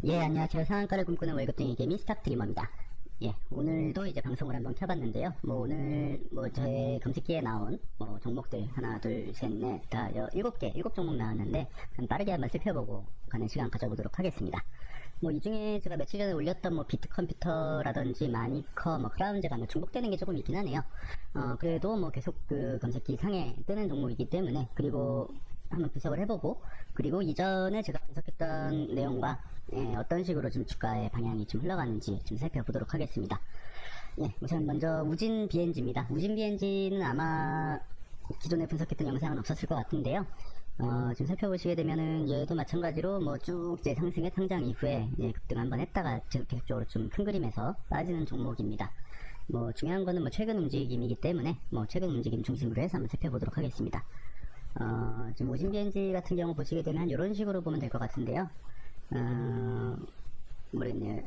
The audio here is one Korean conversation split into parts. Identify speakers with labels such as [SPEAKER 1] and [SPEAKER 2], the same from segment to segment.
[SPEAKER 1] 예, 안녕하세요. 상한가를 꿈꾸는 월급쟁이 개미 스탁드리머입니다. 예, 오늘도 이제 방송을 한번 켜봤는데요. 오늘 저의 검색기에 나온 종목들 하나, 둘, 셋, 넷, 다 7개, 7종목 나왔는데 빠르게 한번 살펴보고 가는 시간 가져보도록 하겠습니다. 이 중에 제가 며칠 전에 올렸던 비트컴퓨터라든지 마니커, 크라운제가 중복되는 게 조금 있긴 하네요. 그래도 계속 그 검색기 상에 뜨는 종목이기 때문에, 그리고 한번 분석을 해보고, 그리고 이전에 제가 분석했던 내용과 어떤 식으로 좀 주가의 방향이 좀 흘러가는지 좀 살펴보도록 하겠습니다. 예, 우선 먼저 우진 BNG입니다. 우진 BNG는 아마 기존에 분석했던 영상은 없었을 것 같은데요. 지금 살펴보시게 되면은 얘도 마찬가지로 쭉 이제 상승의 상장 이후에 급등 한번 했다가 계속적으로 좀 큰 그림에서 빠지는 종목입니다. 중요한 거는 최근 움직임이기 때문에 최근 움직임 중심으로 해서 한번 살펴보도록 하겠습니다. 지금 오진 BNG 같은 경우 보시게 되면 이런 식으로 보면 될 것 같은데요. 모르겠네요.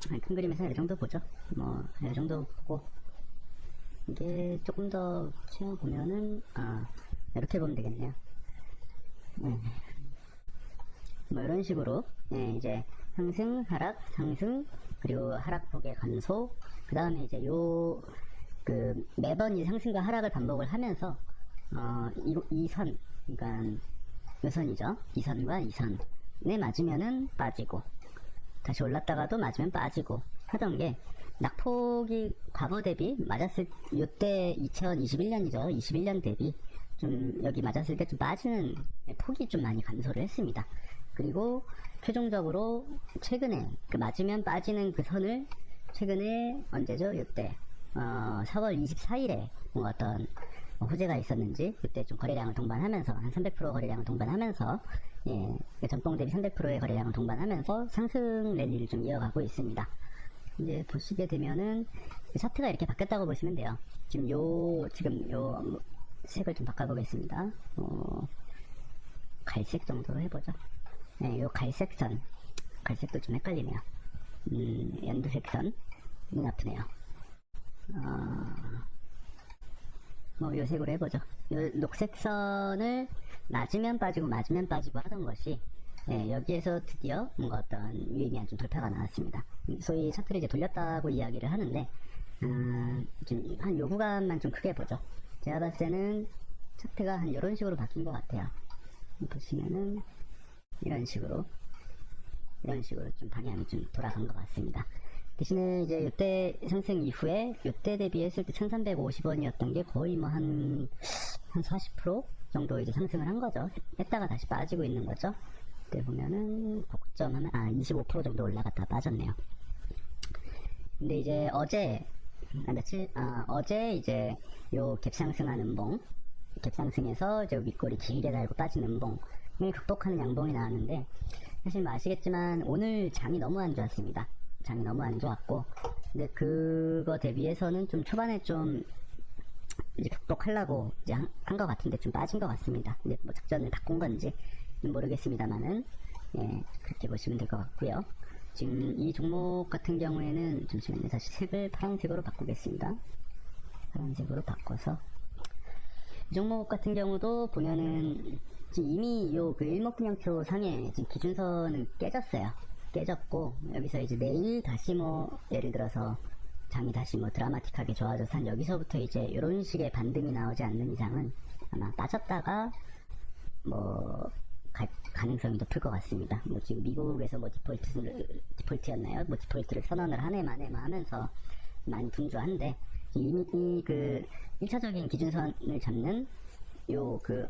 [SPEAKER 1] 큰 그림에서 이 정도 보죠. 이 정도 보고, 이게 조금 더 채워보면은, 이렇게 보면 되겠네요. 이런 식으로, 이제 상승, 하락, 상승, 그리고 하락폭의 감소, 그 다음에 이제 매번 이 상승과 하락을 반복을 하면서, 이 선, 그러니까 요 선이죠. 이 선과 이 선에 맞으면은 빠지고, 다시 올랐다가도 맞으면 빠지고 하던 게, 낙폭이 과거 대비 맞았을, 요때 2021년이죠. 21년 대비 좀 여기 맞았을 때 좀 빠지는 폭이 좀 많이 감소를 했습니다. 그리고 최종적으로 최근에 맞으면 빠지는 그 선을 최근에 언제죠? 요때 4월 24일에 어떤 호재가 있었는지 그때 좀 거래량을 동반하면서 한 300% 거래량을 동반하면서 전봉 대비 300%의 거래량을 동반하면서 상승 랠리를 좀 이어가고 있습니다. 이제 보시게 되면은 차트가 이렇게 바뀌었다고 보시면 돼요. 지금 요 색을 좀 바꿔보겠습니다. 갈색 정도로 해보죠. 요 갈색선, 갈색도 좀 헷갈리네요. 연두색선, 눈 아프네요. 요 색으로 해보죠. 요 녹색선을 맞으면 빠지고 하던 것이, 여기에서 드디어 어떤 유의미한 좀 돌파가 나왔습니다. 소위 차트를 이제 돌렸다고 이야기를 하는데, 좀 한 요 구간만 좀 크게 보죠. 제가 봤을 때는 차트가 한 요런 식으로 바뀐 것 같아요. 보시면은, 이런 식으로 좀 방향이 좀 돌아간 것 같습니다. 대신에 이제 요때 상승 이후에 요때 대비했을 때 1350원이었던 게 거의 한 40% 정도 이제 상승을 한 거죠. 했다가 다시 빠지고 있는 거죠. 그때 보면은 고점 25% 정도 올라갔다 빠졌네요. 근데 이제 어제 이제 요 갭상승하는 갭상승에서 이제 윗골이 길게 달고 빠진 음봉을 극복하는 양봉이 나왔는데, 사실 아시겠지만 오늘 장이 너무 안 좋았습니다. 장이 너무 안 좋았고, 근데 그거 대비해서는 좀 초반에 좀 이제 극복하려고 이제 한 것 같은데 좀 빠진 것 같습니다. 근데 작전을 바꾼 건지 모르겠습니다만은, 그렇게 보시면 될 것 같고요. 지금 이 종목 같은 경우에는 잠시만요. 다시 색을 파란색으로 바꾸겠습니다. 파란색으로 바꿔서, 이 종목 같은 경우도 보면은 지금 이미 일목균형표 상에 지금 기준선은 깨졌고, 여기서 이제 내일 다시 예를 들어서 장이 다시 드라마틱하게 좋아져서 한 여기서부터 이제 이런 식의 반등이 나오지 않는 이상은 아마 빠졌다가 가능성이 높을 것 같습니다. 지금 미국에서 디폴트였나요? 디폴트를 선언을 한 해 만에 하면서 많이 분주한데, 이미 1차적인 기준선을 잡는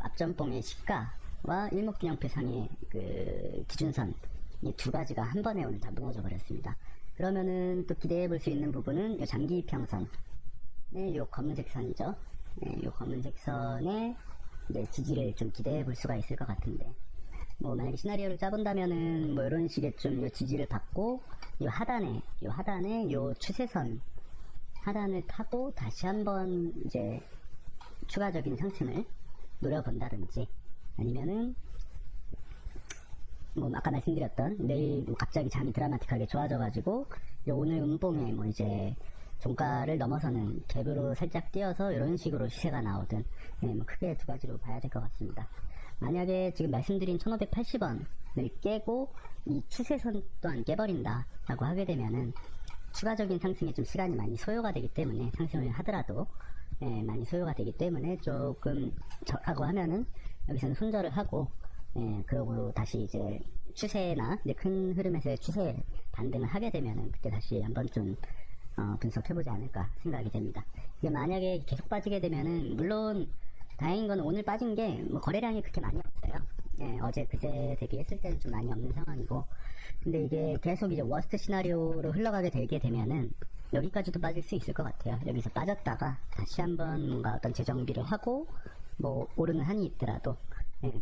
[SPEAKER 1] 앞전봉의 시가와 일목균형표 상의 기준선, 이 두 가지가 한 번에 오늘 다 무너져 버렸습니다. 그러면은 또 기대해 볼 수 있는 부분은 요 장기 평선, 요 검은색 선이죠. 요 검은색 선의 이제 지지를 좀 기대해 볼 수가 있을 것 같은데, 만약에 시나리오를 짜본다면은 이런 식의 좀 요 지지를 받고 요 하단에 요 추세선 하단을 타고 다시 한번 이제 추가적인 상승을 노려본다든지, 아니면은 아까 말씀드렸던 내일 갑자기 장이 드라마틱하게 좋아져가지고 오늘 음봉에 이제 종가를 넘어서는 갭으로 살짝 뛰어서 이런 식으로 시세가 나오든, 크게 두 가지로 봐야 될 것 같습니다. 만약에 지금 말씀드린 1580원 깨고 이 추세선 또한 깨버린다라고 하게 되면은 추가적인 상승에 좀 시간이 많이 소요가 되기 때문에, 상승을 하더라도 많이 소요가 되기 때문에 조금 저라고 하면은 여기서는 손절을 하고, 그러고 다시 이제 추세나 이제 큰 흐름에서의 추세 반등을 하게 되면은 그때 다시 한번 좀 분석해보지 않을까 생각이 됩니다. 이게 만약에 계속 빠지게 되면은, 물론 다행인 건 오늘 빠진 게 뭐 거래량이 그렇게 많이 없어요. 어제 그제 대비했을 때는 좀 많이 없는 상황이고, 근데 이게 계속 이제 워스트 시나리오로 흘러가게 되게 되면은 여기까지도 빠질 수 있을 것 같아요. 여기서 빠졌다가 다시 한번 뭔가 어떤 재정비를 하고 뭐 오르는 한이 있더라도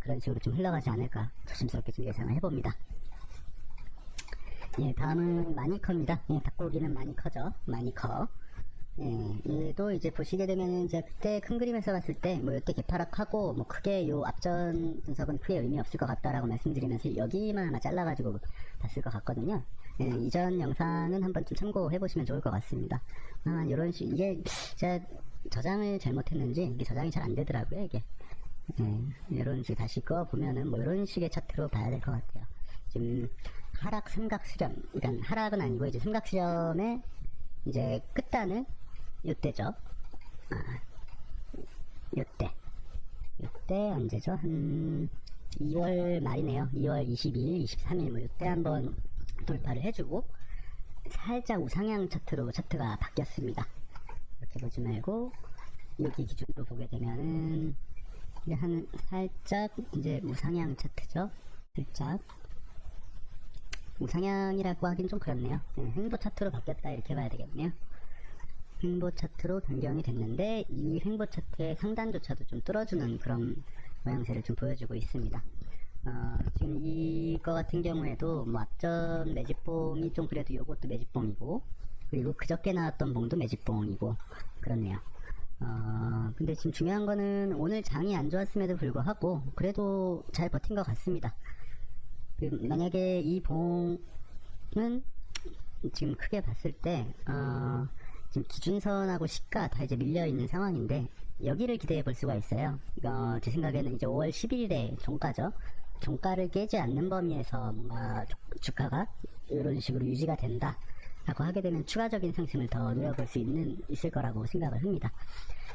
[SPEAKER 1] 그런 식으로 좀 흘러가지 않을까 조심스럽게 좀 예상을 해봅니다. 다음은 마니커입니다. 닭고기는 마니커죠. 마니커. 얘도 이제 보시게 되면은, 이제 그때 큰 그림에서 봤을 때, 뭐, 이때 개파락하고, 뭐, 크게 요 앞전 분석은 크게 의미 없을 것 같다라고 말씀드리면서, 여기만 아마 잘라가지고 봤을 것 같거든요. 이전 영상은 한번 좀 참고해보시면 좋을 것 같습니다. 요런 이게, 제가 저장을 잘못했는지, 이게 저장이 잘 안 되더라고요, 이게. 이런 식 다시 꺼보면은, 뭐, 이런 식의 차트로 봐야 될 것 같아요. 지금, 하락 삼각 수렴, 그러니까 하락은 아니고, 이제 삼각 수렴의, 이제 끝단을 요때죠. 요때 언제죠? 한 2월 말이네요. 2월 22일, 23일 뭐 요때 한번 돌파를 해주고 살짝 우상향 차트로 차트가 바뀌었습니다. 이렇게 보지 말고 여기 기준으로 보게 되면은 이제 한 살짝 이제 우상향 차트죠. 살짝 우상향이라고 하긴 좀 그렇네요. 횡보 차트로 바뀌었다 이렇게 봐야 되겠네요. 횡보 차트로 변경이 됐는데 이 횡보 차트의 상단조차도 좀 뚫어주는 그런 모양새를 좀 보여주고 있습니다. 지금 이거 같은 경우에도 뭐 앞전 매집봉이 좀 그래도 요것도 매집봉이고, 그리고 그저께 나왔던 봉도 매집봉이고 그렇네요. 근데 지금 중요한 거는 오늘 장이 안 좋았음에도 불구하고 그래도 잘 버틴 것 같습니다. 만약에 이 봉은 지금 크게 봤을 때 지금 기준선하고 시가 다 이제 밀려있는 상황인데 여기를 기대해 볼 수가 있어요. 제 생각에는 이제 5월 11일에 종가죠. 종가를 깨지 않는 범위에서 뭔가 주가가 이런 식으로 유지가 된다 라고 하게 되면 추가적인 상승을 더 노려볼 수 있을 거라고 생각을 합니다.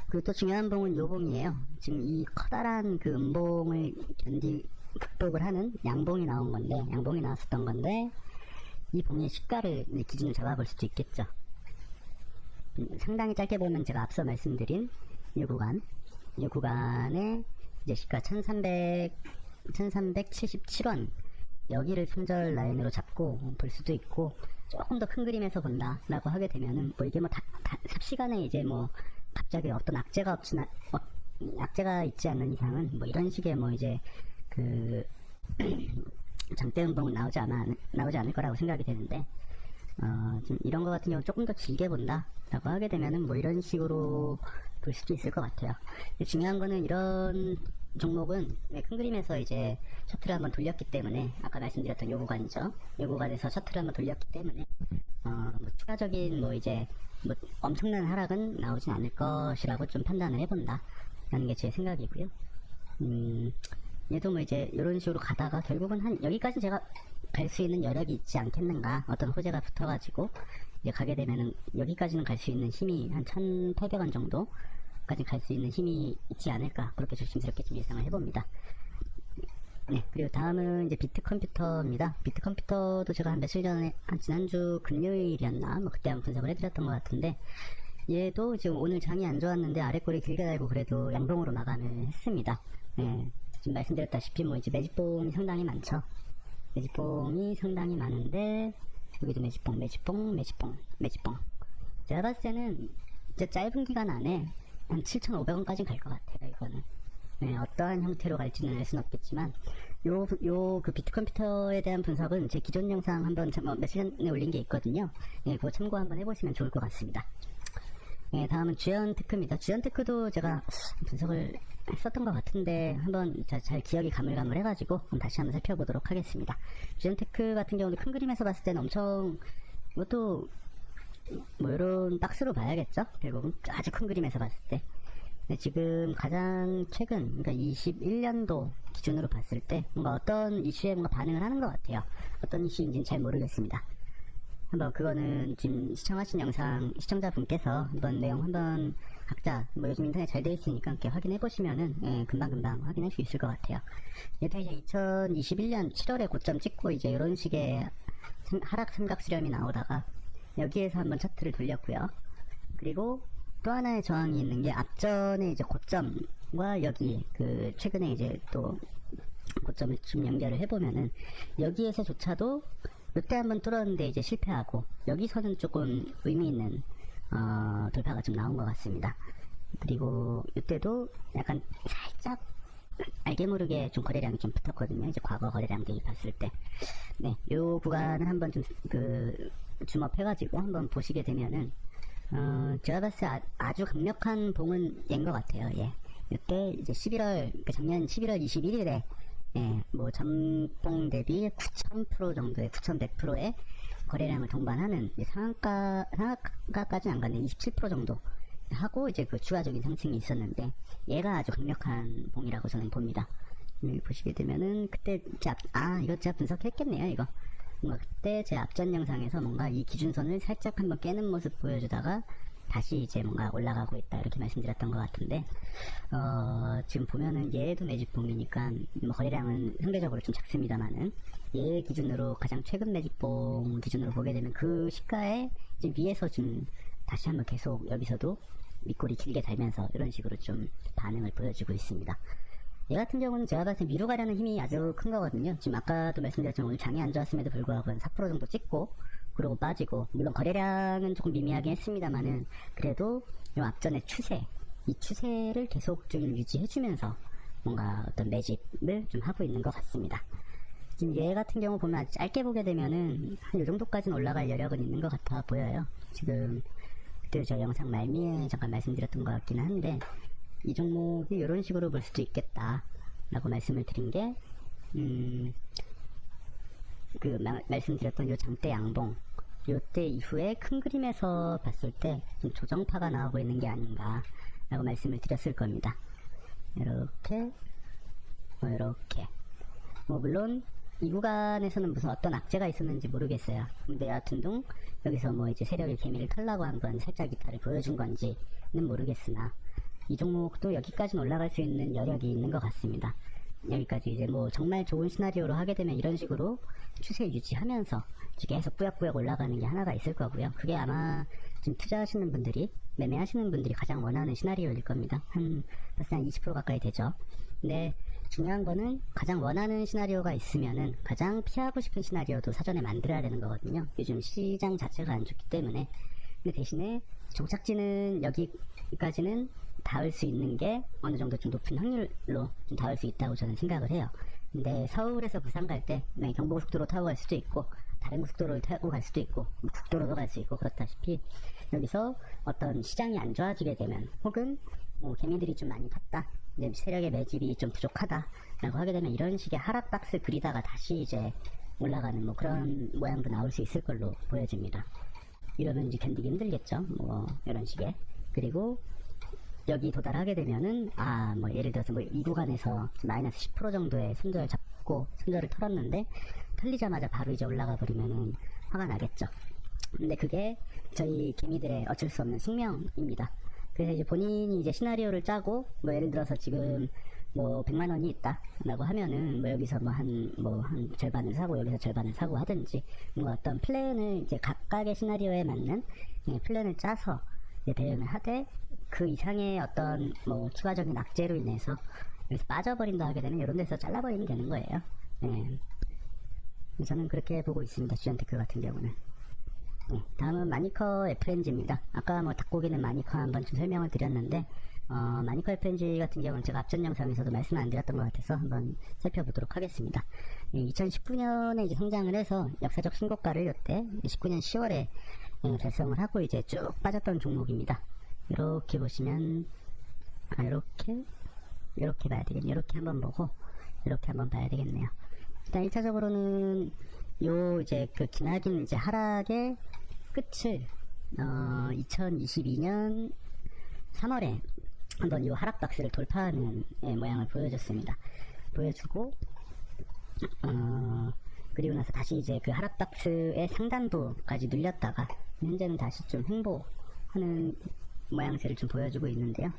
[SPEAKER 1] 그리고 또 중요한 봉은 요 봉이에요. 지금 이 커다란 그 음봉을 극복을 하는 양봉이 나온 건데, 양봉이 나왔었던 건데, 이 봉의 시가를 기준으로 잡아볼 수도 있겠죠. 상당히 짧게 보면 제가 앞서 말씀드린 이 구간에 이제 시가 1377원 여기를 손절 라인으로 잡고 볼 수도 있고, 조금 더 큰 그림에서 본다 라고 하게 되면은 뭐 이게 뭐 삽시간에 이제 뭐 갑자기 어떤 악재가 있지 않는 이상은 뭐 이런 식의 뭐 이제 그 장대 음봉은 나오지 않을 거라고 생각이 되는데, 좀 이런 거 같은 경우 조금 더 길게 본다 라고 하게 되면은 뭐 이런 식으로 볼 수도 있을 것 같아요. 근데 중요한 거는 이런 종목은 큰 그림에서 이제 셔틀을 한번 돌렸기 때문에, 아까 말씀드렸던 요 구간이죠. 요 구간에서 셔틀을 한번 돌렸기 때문에 뭐 추가적인 뭐 이제 뭐 엄청난 하락은 나오진 않을 것이라고 좀 판단을 해본다 라는 게 제 생각이고요. 얘도 뭐 이제 이런 식으로 가다가 결국은 한 여기까지 제가 갈 수 있는 여력이 있지 않겠는가, 어떤 호재가 붙어가지고 이제 가게 되면은 여기까지는 갈 수 있는 힘이 한 1,800원 정도까지 갈 수 있는 힘이 있지 않을까, 그렇게 조심스럽게 좀 예상을 해봅니다. 그리고 다음은 이제 비트컴퓨터입니다. 비트컴퓨터도 제가 한 며칠 전에, 한 지난주 금요일이었나 뭐 그때 한번 분석을 해드렸던 것 같은데, 얘도 지금 오늘 장이 안 좋았는데 아래꼬리 길게 달고 그래도 양봉으로 마감을 했습니다. 지금 말씀드렸다시피 뭐 이제 매집봉이 상당히 많죠. 매집봉이 상당히 많은데 여기도 매집봉. 제가 봤을 때는 이제 짧은 기간 안에 한 7,500원까지 갈 것 같아요, 이거는. 어떠한 형태로 갈지는 알 수는 없겠지만, 그 비트컴퓨터에 대한 분석은 제 기존 영상 한번 며칠 전에 올린 게 있거든요. 그거 참고 한번 해보시면 좋을 것 같습니다. 다음은 주연테크입니다. 주연테크도 제가 분석을 했었던 것 같은데 한번 잘 기억이 가물가물해가지고 다시 한번 살펴보도록 하겠습니다. 주연테크 같은 경우는 큰 그림에서 봤을 때는 엄청, 이것도 뭐 이런 박스로 봐야겠죠. 결국은 아주 큰 그림에서 봤을 때 근데 지금 가장 최근, 그러니까 21년도 기준으로 봤을 때 뭔가 어떤 이슈에 뭔가 반응을 하는 것 같아요. 어떤 이슈인지는 잘 모르겠습니다. 한번 그거는 지금 시청하신 영상 시청자분께서 한번 내용 한번 각자 뭐 요즘 인터넷 잘 돼 있으니까 이렇게 확인해 보시면은 금방금방 확인할 수 있을 것 같아요. 이렇게 이제 2021년 7월에 고점 찍고 이제 이런 식의 하락 삼각 수렴이 나오다가 여기에서 한번 차트를 돌렸고요. 그리고 또 하나의 저항이 있는 게 앞전에 이제 고점과 여기 그 최근에 이제 또 고점을 좀 연결을 해보면은 여기에서조차도 이때 한번 뚫었는데 이제 실패하고 여기서는 조금 의미 있는 돌파가 좀 나온 것 같습니다. 그리고 이때도 약간 살짝 알게 모르게 좀 거래량이 좀 붙었거든요. 이제 과거 거래량 대입했을 때. 네, 요 구간을 한번 좀 주목해가지고 한번 보시게 되면은 제가 봤을 때 아주 강력한 봉은 연 것 같아요. 예. 이때 이제 11월, 그러니까 작년 11월 21일에 뭐 전봉 대비 9,000% 정도의 9,100%의 거래량을 동반하는 상한가까지는 안 갔는데 27% 정도 하고 이제 그 추가적인 상승이 있었는데 얘가 아주 강력한 봉이라고 저는 봅니다. 여기 보시게 되면은 그때 이거 제가 분석했겠네요. 이거 뭔가 그때 제 앞전 영상에서 뭔가 이 기준선을 살짝 한번 깨는 모습 보여주다가 다시 이제 뭔가 올라가고 있다 이렇게 말씀드렸던 것 같은데 지금 보면은 얘도 매집봉이니까 뭐 거래량은 상대적으로 좀 작습니다만은 얘 기준으로 가장 최근 매집봉 기준으로 보게 되면 그 시가에 이제 위에서 좀 다시 한번 계속 여기서도 밑골이 길게 달면서 이런 식으로 좀 반응을 보여주고 있습니다. 얘 같은 경우는 제가 봤을 때 위로 가려는 힘이 아주 큰 거거든요. 지금 아까도 말씀드렸지만 오늘 장이 안 좋았음에도 불구하고 한 4% 정도 찍고 그러고 빠지고 물론 거래량은 조금 미미하게 했습니다만은 그래도 이 앞전의 이 추세를 계속 좀 유지해주면서 뭔가 어떤 매집을 좀 하고 있는 것 같습니다. 지금 얘 같은 경우 보면 아주 짧게 보게 되면은 한 이 정도까지는 올라갈 여력은 있는 것 같아 보여요. 지금 그때 저 영상 말미에 잠깐 말씀드렸던 것 같기는 한데 이 종목이 이런 식으로 볼 수도 있겠다 라고 말씀을 드린 게 말씀드렸던 요 장대 양봉 요때 이후에 큰 그림에서 봤을 때 좀 조정파가 나오고 있는 게 아닌가 라고 말씀을 드렸을 겁니다. 이렇게 이렇게 물론 이 구간에서는 무슨 어떤 악재가 있었는지 모르겠어요. 근데 여하튼둥 여기서 뭐 이제 세력의 개미를 털라고 한번 살짝 이탈을 보여준 건지는 모르겠으나 이 종목도 여기까지는 올라갈 수 있는 여력이 있는 것 같습니다. 여기까지 이제 뭐 정말 좋은 시나리오로 하게 되면 이런 식으로 추세 유지하면서 계속 꾸역꾸역 올라가는 게 하나가 있을 거고요. 그게 아마 지금 투자하시는 분들이 매매하시는 분들이 가장 원하는 시나리오일 겁니다. 벌써 한 20% 가까이 되죠. 근데 중요한 거는 가장 원하는 시나리오가 있으면은 가장 피하고 싶은 시나리오도 사전에 만들어야 되는 거거든요. 요즘 시장 자체가 안 좋기 때문에. 근데 대신에 종착지는 여기까지는 닿을 수 있는 게 어느 정도 좀 높은 확률로 좀 닿을 수 있다고 저는 생각을 해요. 근데 서울에서 부산 갈 때 경부고속도로 타고 갈 수도 있고 다른 고속도로를 타고 갈 수도 있고 국도로도 갈 수 있고 그렇다시피 여기서 어떤 시장이 안 좋아지게 되면 혹은 개미들이 좀 많이 탔다 이제 세력의 매집이 좀 부족하다 라고 하게 되면 이런 식의 하락 박스 그리다가 다시 이제 올라가는 그런 모양도 나올 수 있을 걸로 보여집니다. 이러면 이제 견디기 힘들겠죠. 이런 식의. 그리고 여기 도달하게 되면은 예를 들어서 이 구간에서 마이너스 10% 정도의 손절 잡고 손절을 털었는데 털리자마자 바로 이제 올라가 버리면은 화가 나겠죠. 근데 그게 저희 개미들의 어쩔 수 없는 숙명입니다. 그래서 이제 본인이 이제 시나리오를 짜고 예를 들어서 지금 100만 원이 있다 라고 하면은 여기서 한 절반을 사고 여기서 절반을 사고 하든지 어떤 플랜을 이제 각각의 시나리오에 맞는 플랜을 짜서 대응을 하되 그 이상의 어떤 추가적인 악재로 인해서 여기서 빠져버린다 하게 되면 이런 데서 잘라버리면 되는 거예요. 저는 그렇게 보고 있습니다. 주연테크 같은 경우는. 다음은 마니커 FNG입니다. 아까 닭고기는 마니커 한번 좀 설명을 드렸는데 마니커 FNG 같은 경우는 제가 앞전 영상에서도 말씀 안 드렸던 것 같아서 한번 살펴보도록 하겠습니다. 2019년에 이제 성장을 해서 역사적 신고가를 이때 19년 10월에 달성을 하고 이제 쭉 빠졌던 종목입니다. 이렇게 보시면 이렇게 봐야 되겠네요. 이렇게 한번 보고 이렇게 한번 봐야 되겠네요. 일단 1차적으로는 이제 그 기나긴 이제 하락의 끝을 2022년 3월에 한번 이 하락 박스를 돌파하는 모양을 보여줬습니다. 보여주고 그리고 나서 다시 이제 그 하락 박스의 상단부까지 눌렸다가 현재는 다시 좀 횡보하는 모양새를 좀 보여주고 있는데요.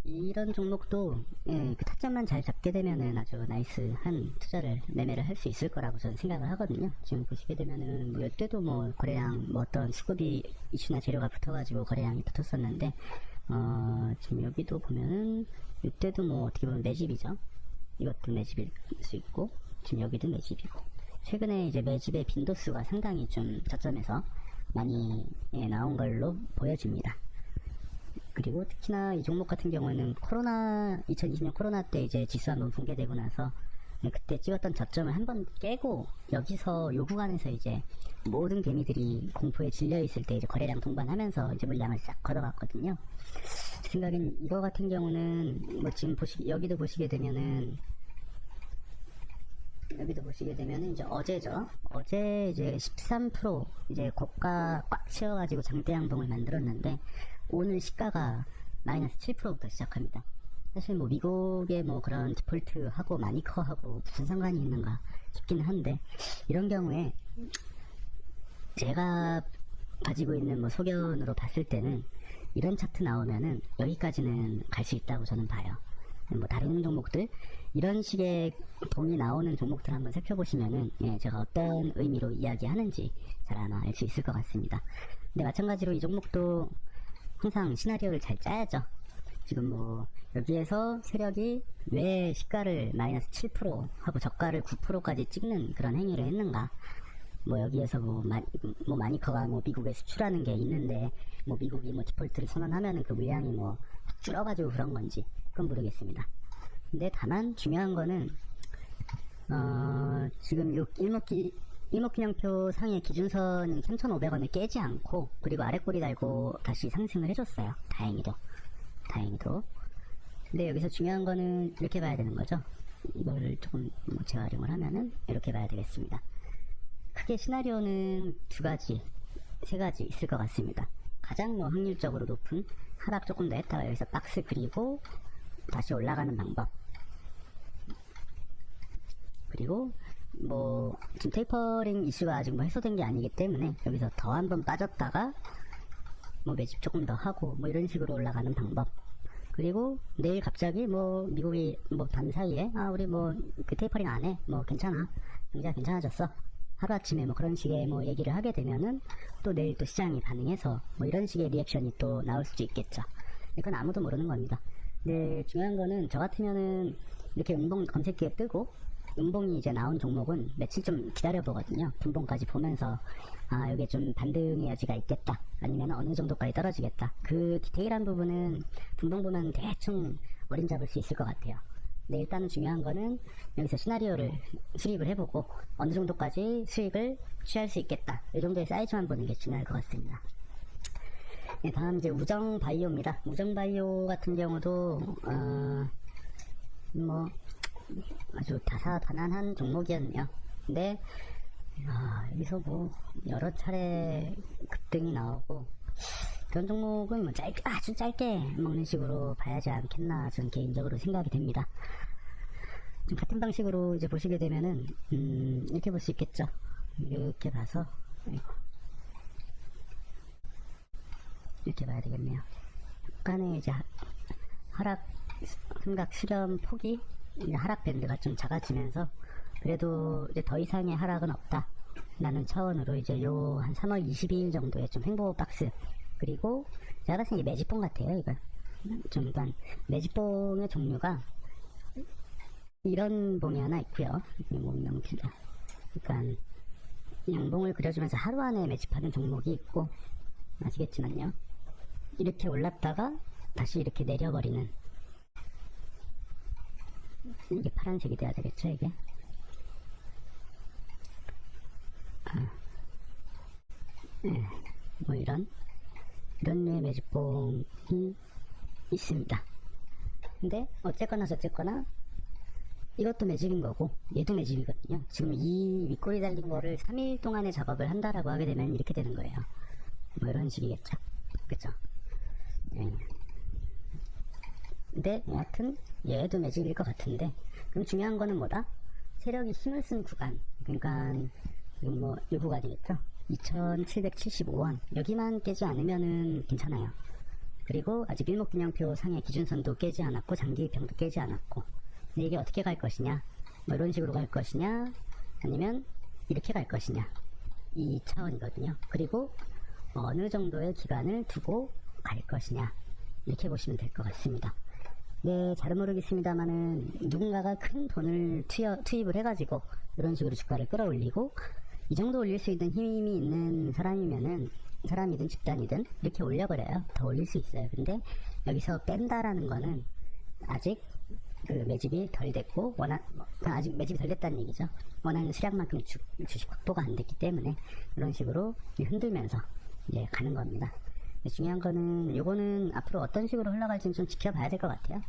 [SPEAKER 1] 이런 종목도 그 타점만 잘 잡게 되면은 아주 나이스한 투자를 매매를 할 수 있을 거라고 저는 생각을 하거든요. 지금 보시게 되면은 뭐 이때도 뭐 거래량 뭐 어떤 수급이 이슈나 재료가 붙어가지고 거래량이 붙었었는데 지금 여기도 보면은 이때도 뭐 어떻게 보면 매집이죠. 이것도 매집일 수 있고 지금 여기도 매집이고 최근에 이제 매집의 빈도수가 상당히 좀 저점에서 많이 나온 걸로 보여집니다. 그리고 특히나 이 종목 같은 경우에는 2020년 코로나 때 이제 지수 한번 붕괴되고 나서 그때 찍었던 저점을 한번 깨고 여기서 요 구간에서 이제 모든 개미들이 공포에 질려 있을 때 이제 거래량 동반하면서 이제 물량을 싹 걷어갔거든요. 제 생각엔 이거 같은 경우는 뭐 지금 여기도 보시게 되면은 이제 어제죠. 어제 이제 13% 이제 고가 꽉 채워가지고 장대 양봉을 만들었는데 오늘 시가가 마이너스 7%부터 시작합니다. 사실 뭐 미국의 뭐 그런 디폴트하고 마니커하고 무슨 상관이 있는가 싶기는 한데 이런 경우에 제가 가지고 있는 뭐 소견으로 봤을 때는 이런 차트 나오면은 여기까지는 갈 수 있다고 저는 봐요. 뭐 다른 종목들 이런 식의 봉이 나오는 종목들 한번 살펴보시면은 제가 어떤 의미로 이야기하는지 잘 아마 알 수 있을 것 같습니다. 근데 마찬가지로 이 종목도 항상 시나리오를 잘 짜야죠. 지금 뭐 여기에서 세력이 왜 시가를 마이너스 7% 하고 저가를 9%까지 찍는 그런 행위를 했는가. 뭐 여기에서 뭐 마니커가 뭐 미국에 수출하는 게 있는데 뭐 미국이 뭐 디폴트를 선언하면은 그 물량이 뭐 확 줄어가지고 그런 건지 그건 모르겠습니다. 근데 다만 중요한 거는 지금 요 일목균형표 상의 기준선인 3,500원을 깨지 않고 그리고 아랫꼬리 달고 다시 상승을 해줬어요. 다행히도. 근데 여기서 중요한 거는 이렇게 봐야 되는 거죠. 이걸 조금 뭐 재활용을 하면은 이렇게 봐야 되겠습니다. 크게 시나리오는 2가지, 3가지 있을 것 같습니다. 가장 뭐 확률적으로 높은 하락 조금 더 했다가 여기서 박스 그리고 다시 올라가는 방법. 그리고 뭐 지금 테이퍼링 이슈가 아직 뭐 해소된 게 아니기 때문에 여기서 더 한번 빠졌다가 뭐 매집 조금 더 하고 뭐 이런 식으로 올라가는 방법. 그리고 내일 갑자기 뭐 미국이 뭐 밤 사이에 우리 뭐 그 테이퍼링 안 해 뭐 괜찮아 경제가 괜찮아졌어 하루아침에 뭐 그런 식의 뭐 얘기를 하게 되면은 또 내일 또 시장이 반응해서 뭐 이런 식의 리액션이 또 나올 수도 있겠죠. 이건 아무도 모르는 겁니다. 근데 중요한 거는 저 같으면은 이렇게 음봉 검색기에 뜨고 음봉이 이제 나온 종목은 며칠 좀 기다려 보거든요. 분봉까지 보면서 여기에 좀 반등의 여지가 있겠다 아니면 어느 정도까지 떨어지겠다. 그 디테일한 부분은 분봉 보면 대충 어림 잡을 수 있을 것 같아요. 근데 일단은 중요한 거는 여기서 시나리오를 수립을 해보고 어느 정도까지 수익을 취할 수 있겠다 이 정도의 사이즈만 보는 게 중요할 것 같습니다. 네, 다음 이제 우정바이오입니다. 우정바이오 같은 경우도 뭐 아주 다사다난한 종목이었네요. 근데 여기서 뭐 여러 차례 급등이 나오고 그런 종목은 뭐 아주 짧게 먹는 식으로 봐야지 않겠나 저는 개인적으로 생각이 됩니다. 좀 같은 방식으로 이제 보시게 되면은 이렇게 볼 수 있겠죠. 이렇게 봐서 이렇게 봐야 되겠네요. 약간의 이제 하락 삼각 수렴 폭이 하락 밴드가 좀 작아지면서 그래도 이제 더 이상의 하락은 없다 라는 차원으로 이제 요 한 3월 22일 정도에 좀 횡보 박스 그리고 제가 봤을 때 매집봉 같아요. 이거 좀 일단 매집봉의 종류가 이런 봉이 하나 있고요. 명기다. 그러니까 양봉을 그려주면서 하루 안에 매집하는 종목이 있고 아시겠지만요. 이렇게 올랐다가 다시 이렇게 내려버리는 이게 파란색이 돼야 되겠죠, 이게? 네, 뭐 이런 류의 매집봉이 있습니다. 근데 어쨌거나 저쨌거나 이것도 매집인 거고 얘도 매집이거든요. 지금 이 윗꼬리 달린 거를 3일 동안의 작업을 한다라고 하게 되면 이렇게 되는 거예요. 뭐 이런 식이겠죠. 그쵸? 네. 근데 여하튼 얘도 매집일 것 같은데, 그럼 중요한 거는 뭐다? 세력이 힘을 쓴 구간, 그러니까 뭐 이 구간이겠죠. 2775원 여기만 깨지 않으면은 괜찮아요. 그리고 아직 일목균형표 상의 기준선도 깨지 않았고 장기평도 깨지 않았고, 근데 이게 어떻게 갈 것이냐, 뭐 이런 식으로 갈 것이냐 아니면 이렇게 갈 것이냐, 이 차원이거든요. 그리고 어느 정도의 기간을 두고 갈 것이냐, 이렇게 보시면 될 것 같습니다. 네, 잘은 모르겠습니다만은 누군가가 큰 돈을 투입을 해가지고 이런 식으로 주가를 끌어올리고, 이 정도 올릴 수 있는 힘이 있는 사람이면은, 사람이든 집단이든 이렇게 올려버려요. 더 올릴 수 있어요. 근데 여기서 뺀다라는 거는 아직 그 매집이 덜 됐고, 아직 매집이 덜 됐다는 얘기죠. 원하는 수량만큼 주식 확보가 안 됐기 때문에 이런 식으로 흔들면서 가는 겁니다. 중요한 거는, 요거는 앞으로 어떤 식으로 흘러갈지는 좀 지켜봐야 될 것 같아요.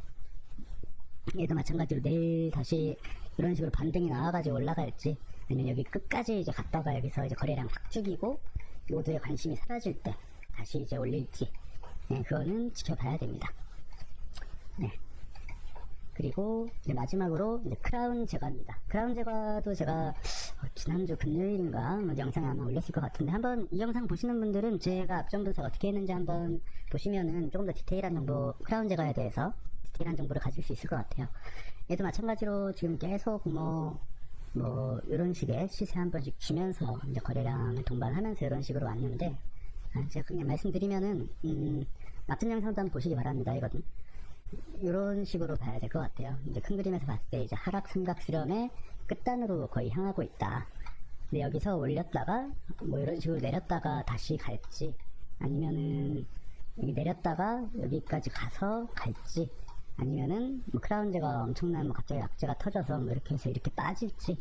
[SPEAKER 1] 얘도 마찬가지로 내일 다시 이런 식으로 반등이 나와가지고 올라갈지, 아니면 여기 끝까지 이제 갔다가 여기서 이제 거래량 확 죽이고 모두의 관심이 사라질 때 다시 이제 올릴지, 그거는 지켜봐야 됩니다. 네. 그리고 이제 마지막으로 이제 크라운 제과입니다. 크라운 제과도 제가 지난주 금요일인가 영상에 아마 올렸을 것 같은데, 한번 이 영상 보시는 분들은 제가 앞전 분석 어떻게 했는지 한번 보시면은 조금 더 디테일한 정보, 크라운 제과에 대해서 디테일한 정보를 가질 수 있을 것 같아요. 얘도 마찬가지로 지금 계속 뭐 이런 식의 시세 한 번씩 주면서 이제 거래량을 동반하면서 이런 식으로 왔는데, 제가 그냥 말씀드리면은 앞전 영상도 한번 보시기 바랍니다. 이거든. 이런 식으로 봐야 될 것 같아요. 이제 큰 그림에서 봤을 때 이제 하락 삼각 수렴의 끝단으로 거의 향하고 있다. 근데 여기서 올렸다가 뭐 이런 식으로 내렸다가 다시 갈지, 아니면은 여기 내렸다가 여기까지 가서 갈지, 아니면은 뭐 크라운 제가 엄청난 뭐 갑자기 악재가 터져서 뭐 이렇게 해서 이렇게 빠질지,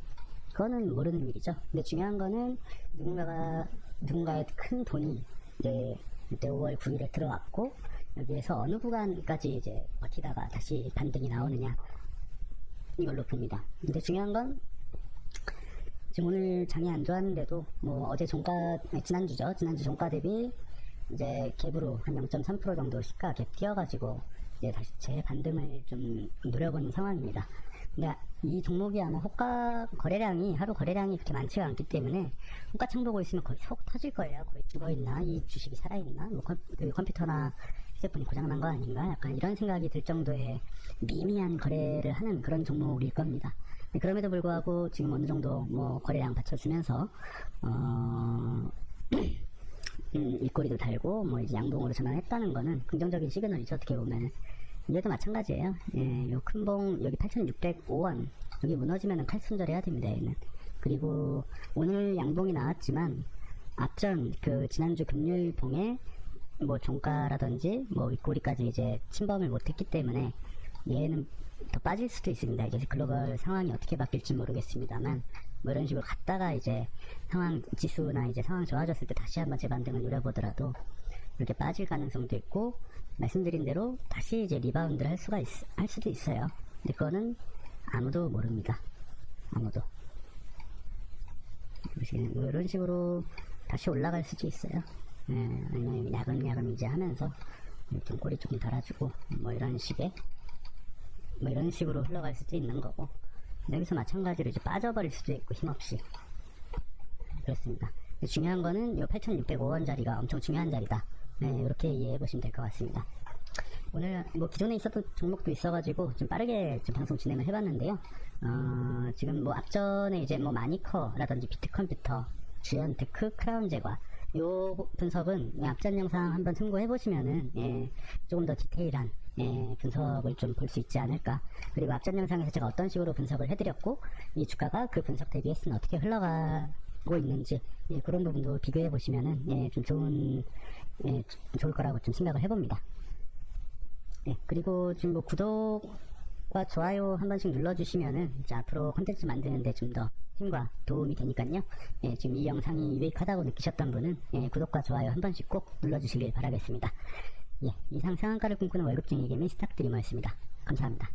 [SPEAKER 1] 그거는 모르는 일이죠. 근데 중요한 거는 누군가의 큰 돈이 이제 이때 5월 9일에 들어왔고, 여기에서 어느 구간까지 이제 버티다가 다시 반등이 나오느냐, 이걸로 봅니다. 근데 중요한 건 지금 오늘 장이 안 좋았는데도 뭐 어제 지난주 종가 대비 이제 갭으로 한 0.3% 정도 시가 갭 띄어가지고 이제 다시 재반등을 좀 노려보는 상황입니다. 근데 이 종목이 아마 하루 거래량이 그렇게 많지가 않기 때문에 호가창 보고 있으면 거의 속 터질 거예요. 거의 죽어있나? 이 주식이 살아있나? 뭐 컴퓨터나 휴대폰이 고장난 거 아닌가? 약간 이런 생각이 들 정도의 미미한 거래를 하는 그런 종목일 겁니다. 그럼에도 불구하고 지금 어느 정도 뭐 거래량 받쳐주면서 윗꼬리도 달고 뭐 이제 양봉으로 전환했다는 거는 긍정적인 시그널이죠. 어떻게 보면 얘도 마찬가지예요. 요 큰봉 여기 8,605원 여기 무너지면은 칼순절해야 됩니다. 얘는. 그리고 오늘 양봉이 나왔지만 앞전 그 지난주 금요일 봉에 뭐 종가라든지 뭐 윗꼬리까지 이제 침범을 못했기 때문에 얘는 더 빠질 수도 있습니다. 이제 글로벌 상황이 어떻게 바뀔지 모르겠습니다만 뭐 이런 식으로 갔다가 이제 지수나 이제 상황 좋아졌을 때 다시 한번 재반등을 노려보더라도 이렇게 빠질 가능성도 있고, 말씀드린 대로 다시 이제 리바운드를 할 수도 있어요. 근데 그거는 아무도 모릅니다. 아무도. 뭐 이런 식으로 다시 올라갈 수도 있어요. 아니면 야금야금 이제 하면서 좀 꼬리 조금 달아주고 뭐 이런 식으로 흘러갈 수도 있는 거고, 여기서 마찬가지로 이제 빠져버릴 수도 있고 힘없이. 그렇습니다. 중요한 거는 이 8,605원 자리가 엄청 중요한 자리다. 이렇게 이해해 보시면 될 것 같습니다. 오늘 뭐 기존에 있었던 종목도 있어가지고 좀 빠르게 좀 방송 진행을 해봤는데요. 지금 뭐 앞전에 이제 뭐 마니커라든지 비트컴퓨터, 주연테크, 크라운 제과, 요 분석은 앞전 영상 한번 참고해 보시면은 조금 더 디테일한 분석을 좀 볼 수 있지 않을까. 그리고 앞전 영상에서 제가 어떤 식으로 분석을 해드렸고 이 주가가 그 분석 대비해서는 어떻게 흘러가고 있는지 그런 부분도 비교해 보시면은 좀 좋을 거라고 좀 생각을 해봅니다. 그리고 지금 뭐 구독과 좋아요 한 번씩 눌러주시면은 이제 앞으로 콘텐츠 만드는데 좀 더 힘과 도움이 되니까요. 지금 이 영상이 유익하다고 느끼셨던 분은 구독과 좋아요 한 번씩 꼭 눌러주시길 바라겠습니다. 이상 상한가를 꿈꾸는 월급쟁이 개미 스탁드리머였습니다. 감사합니다.